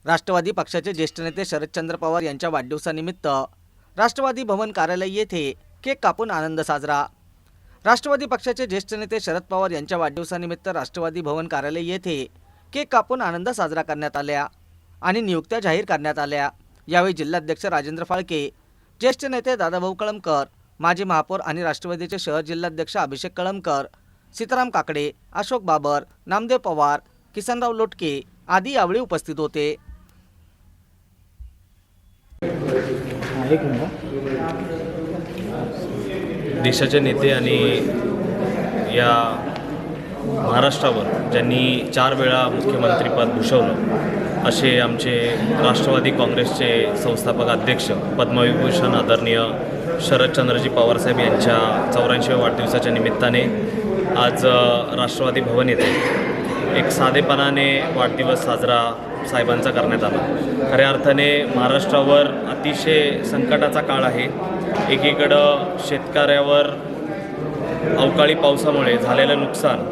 राष्ट्रवादी पक्षाचे ज्येष्ठ नेते शरदचंद्र पवार यांच्या वाढदिवसानिमित्त राष्ट्रवादी भवन कार्यालय येथे केक कापून आनंद साजरा। राष्ट्रवादी पक्षाचे ज्येष्ठ नेते शरद पवार यांच्या वाढदिवसानिमित्त राष्ट्रवादी भवन कार्यालय येथे केक कापून आनंद साजरा करण्यात आला आणि नियुक्त्या जाहीर करण्यात आल्या। यावेळी जिल्हाध्यक्ष राजेंद्र फाळके, ज्येष्ठ नेते दादाभाऊ कळमकर, माजी महापौर आणि राष्ट्रवादीचे शहर जिल्हाध्यक्ष अभिषेक कळमकर, सीताराम काकडे, अशोक बाबर, नामदेव पवार, किसनराव लोटके आदी यावेळी उपस्थित होते। देशाचे नेते आणि या महाराष्ट्रावर ज्यांनी 4 वेळा मुख्यमंत्रीपद भूषवलं असे आमचे राष्ट्रवादी काँग्रेसचे संस्थापक अध्यक्ष पद्मविभूषण आदरणीय शरदचंद्रजी पवारसाहेब यांच्या 84व्या वाढदिवसाच्या निमित्ताने आज राष्ट्रवादी भवन येथे एक साधेपणाने वाढदिवस साजरा साहेबांचा करण्यात आला। खऱ्या अर्थाने महाराष्ट्रावर अतिशय संकटाचा काळ आहे। एकीकडं शेतकऱ्यावर अवकाळी पावसामुळे झालेलं नुकसान,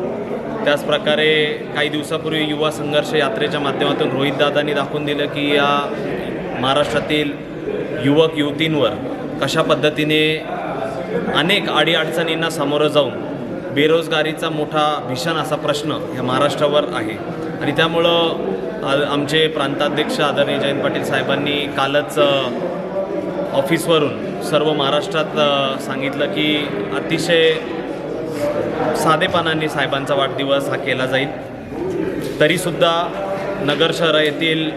त्याचप्रकारे काही दिवसापूर्वी युवा संघर्ष यात्रेच्या माध्यमातून रोहितदादांनी दाखवून दिलं की या महाराष्ट्रातील युवक युवतींवर कशा पद्धतीने अनेक अडीअडचणींना सामोरं जाऊन बेरोजगारीचा मोठा भीषण असा प्रश्न ह्या महाराष्ट्रावर आहे। आणि त्यामुळं आमचे प्रांताध्यक्ष आदरणीय जयंत पाटील साहेबांनी कालच ऑफिसवरून सर्व महाराष्ट्रात सांगितलं की अतिशय साधेपणाने साहेबांचा वाढदिवस हा केला जाईल। तरीसुद्धा नगर शहर येथील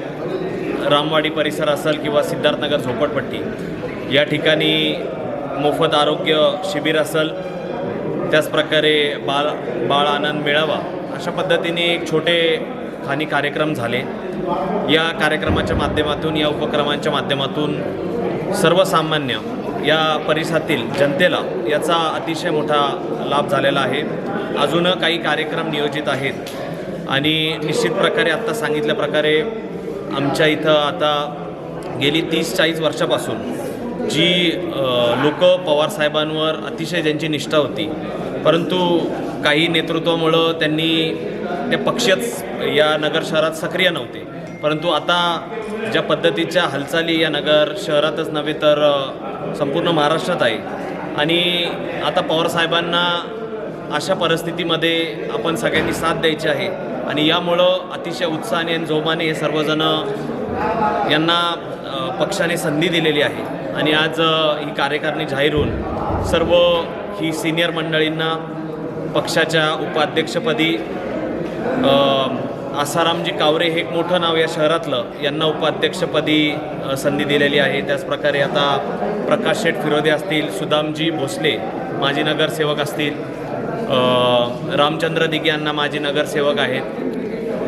रामवाडी परिसर असेल किंवा सिद्धार्थनगर झोपडपट्टी या ठिकाणी मोफत आरोग्य शिबिर असेल, त्याचप्रकारे बाळ आनंद मेळावा अशा पद्धतीने एक छोटे खानी कार्यक्रम झाले। या कार्यक्रमाच्या माध्यमातून, या उपक्रमांच्या माध्यमातून सर्वसामान्य या परिसरातील जनतेला याचा अतिशय मोठा लाभ झालेला आहे। अजून काही कार्यक्रम नियोजित आहेत आणि निश्चित प्रकारे आत्ता सांगितल्या प्रकारे आमच्या इथं आता गेली 30-40 वर्षापासून जी लोक पवारसाहेबांवर अतिशय ज्यांची निष्ठा होती, परंतु काही नेतृत्वामुळं त्यांनी ते पक्षच या नगर शहरात सक्रिय नव्हते, परंतु आता ज्या पद्धतीच्या हालचाली या नगर शहरातच नव्हे तर संपूर्ण महाराष्ट्रात आहे आणि आता पवारसाहेबांना अशा परिस्थितीमध्ये आपण सगळ्यांनी साथ द्यायची आहे आणि यामुळं अतिशय उत्साहाने आणि जोमाने हे सर्वजण यांना पक्षाने संधी दिलेली आहे। आणि आज ही कार्यकारिणी जाहीर होऊन सर्व ही सिनियर मंडळींना पक्षाच्या उपाध्यक्षपदी आसारामजी कावरे हे एक मोठं नाव या शहरातलं, यांना उपाध्यक्षपदी संधी दिलेली आहे। त्याचप्रकारे आता प्रकाश शेठ फिरोदे असतील, सुदामजी भोसले माजी नगरसेवक असतील, रामचंद्र दिघे यांना माजी नगरसेवक आहेत,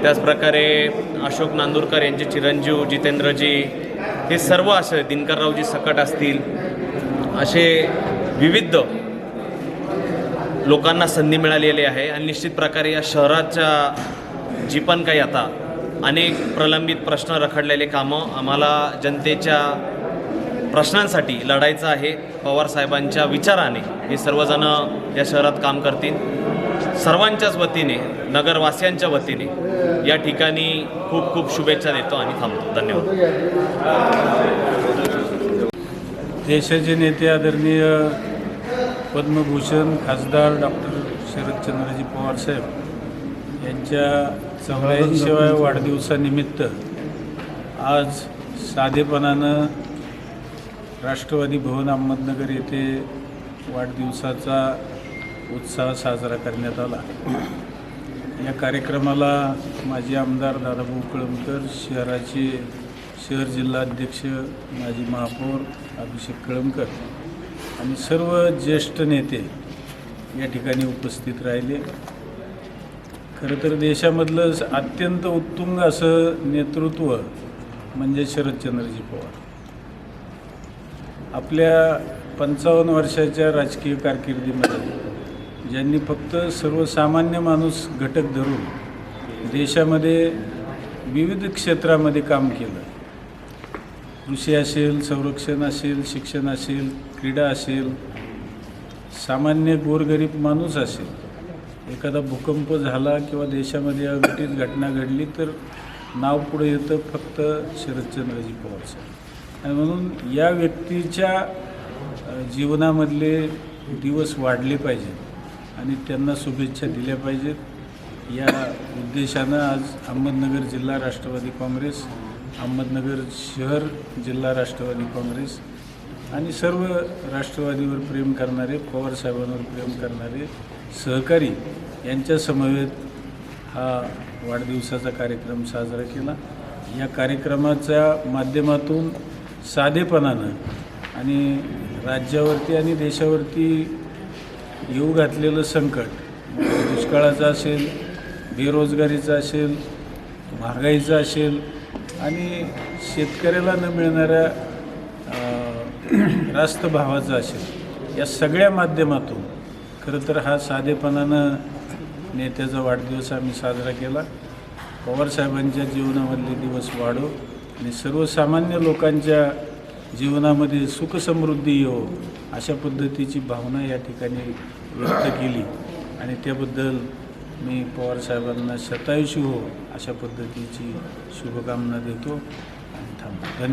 त्याचप्रकारे अशोक नांदुरकर यांचे चिरंजीव जितेंद्रजी, हे सर्व असे दिनकररावजी सकट असतील, असे विविध लोकांना संधी मिळालेली आहे। आणि निश्चित प्रकारे या शहराच्या जी पण काही आता अनेक प्रलंबित प्रश्न रखडलेले कामं आम्हाला जनतेच्या प्रश्नांसाठी लढायचं आहे। पवारसाहेबांच्या विचाराने हे सर्वजण या शहरात काम करतील। सर्वांच्याच वतीने, नगरवासियांच्या वतीने या ठिकाणी खूप खूप शुभेच्छा देतो आणि थांबतो। धन्यवाद। देशाचे नेते आदरणीय पद्मभूषण खासदार डॉक्टर शरदचंद्रजी पवारसाहेब यांच्या 84व्या वाढदिवसानिमित्त आज साधेपणानं राष्ट्रवादी भवन अहमदनगर येथे वाढदिवसाचा उत्साह साजरा करण्यात आला। या कार्यक्रमाला माजी आमदार दादाभाऊ कळमकर, शहर जिल्हाध्यक्ष माजी महापौर अभिषेक कळमकर आणि सर्व ज्येष्ठ नेते या ठिकाणी उपस्थित राहिले। खरं तर देशामधलं अत्यंत उत्तुंग असं नेतृत्व म्हणजे शरदचंद्रजी पवार। आपल्या 55 वर्षाच्या राजकीय कारकिर्दीमध्ये ज्यांनी फक्त सर्वसामान्य माणूस घटक धरून देशामध्ये विविध क्षेत्रामध्ये काम केलं, कृषी असेल, संरक्षण असेल, शिक्षण असेल, क्रीडा असेल, सामान्य गोरगरीब माणूस असेल, एखादा भूकंप झाला किंवा देशामध्ये अघटित घटना घडली तर नाव पुढे येतं फक्त शरदचंद्रजी पवार साहेब. आणि म्हणून या व्यक्तीच्या जीवनामधले दिवस वाढले पाहिजेत आणि त्यांना शुभेच्छा दिल्या पाहिजेत. या उद्देशानं आज अहमदनगर जिल्हा राष्ट्रवादी काँग्रेस, अहमदनगर शहर जिल्हा राष्ट्रवादी काँग्रेस आणि सर्व राष्ट्रवादीवर प्रेम करणारे, पवारसाहेबांवर प्रेम करणारे सहकारी यांच्या समवेत हा वाढदिवसाचा कार्यक्रम साजरा केला. या कार्यक्रमाच्या माध्यमातून साधेपणानं आणि राज्यावरती आणि देशावरती येऊ घातलेलं संकट, दुष्काळाचं असेल, बेरोजगारीचं असेल, महागाईचं असेल आणि शेतकऱ्याला न मिळणाऱ्या रास्त भावाचं असेल, या सगळ्या माध्यमातून खरं तर हा साधेपणानं नेत्याचा वाढदिवस आम्ही साजरा केला. पवारसाहेबांच्या जीवनामधले दिवस वाढो आणि सर्वसामान्य लोकांच्या जीवनामध्ये सुखसमृद्धी येवो अशा पद्धतीची भावना या ठिकाणी व्यक्त केली आणि त्याबद्दल मी पवारसाहेबांना शतायुषी हो अशा पद्धतीची शुभकामना देतो आणि थांबतो. धन्यवाद.